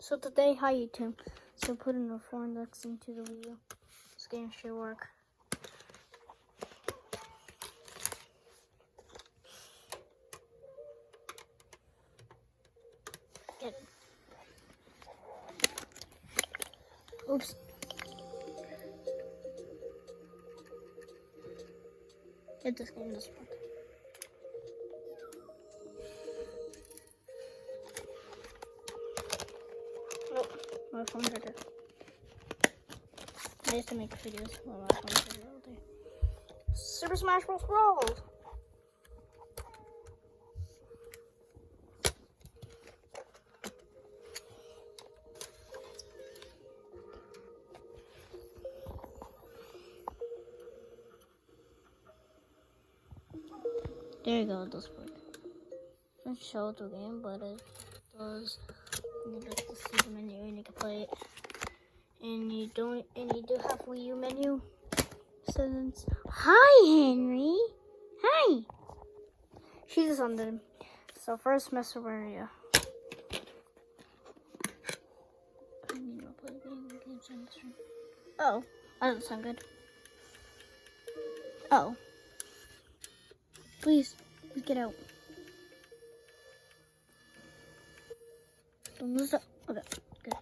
So today, hi YouTube. So putting a foreign ducks into the video. This game should work. Get it. Oops. Get this game doesn't work. My phone's right there. I used to make videos while my phone's right there all day. Super Smash Bros. Brawl! There you go, it does work. It doesn't show the game, but it does. And you just see the menu and you can play it. And you do have Wii U menu. So hi Henry. Hi. She's just under him. So first Mr. Mario. Oh, that doesn't sound good. Oh. Please get out. Don't lose that. Okay, good.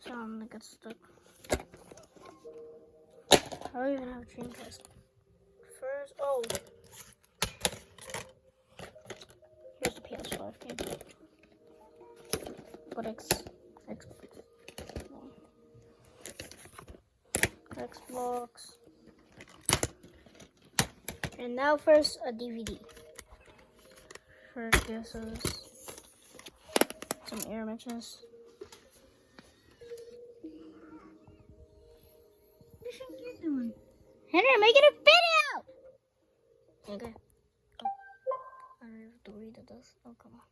So I'm gonna get stuck. I don't even have a Dreamcast. First, oh. Here's the PS5 game. But Xbox. And now first a DVD. First guesses. Some images. What do you think you're doing? Henry, I'm making a video! Okay. Oh. I don't have to read this. Oh, come on.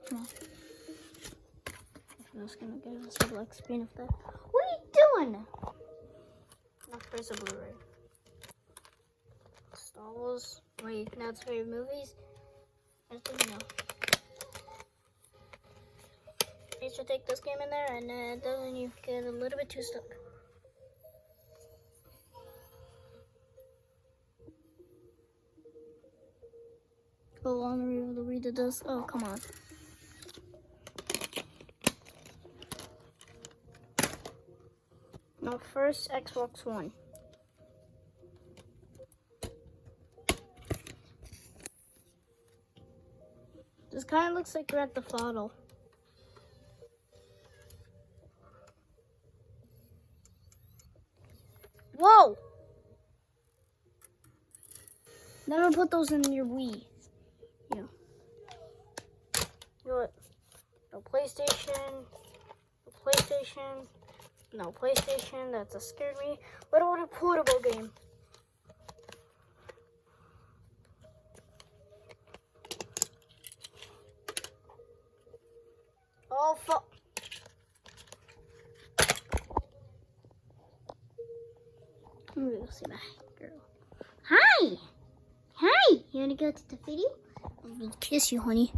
Come on. I'm just gonna get a select screen of that. What are you doing? Now first a Blu-ray. Star Wars. Wait, now it's favorite movies. I don't know. You should take this game in there, and then you get a little bit too stuck. Go on the read this. Oh, come on. No, first Xbox One. This kind of looks like Grand Theft Auto. Whoa! Never put those in your Wii. Yeah. You know what? No PlayStation. No PlayStation. No PlayStation. That just scared me. What about a portable game? Oh fuck! I'm gonna go see my girl. Hi! Hi! You wanna go to the video? Let me kiss you, honey.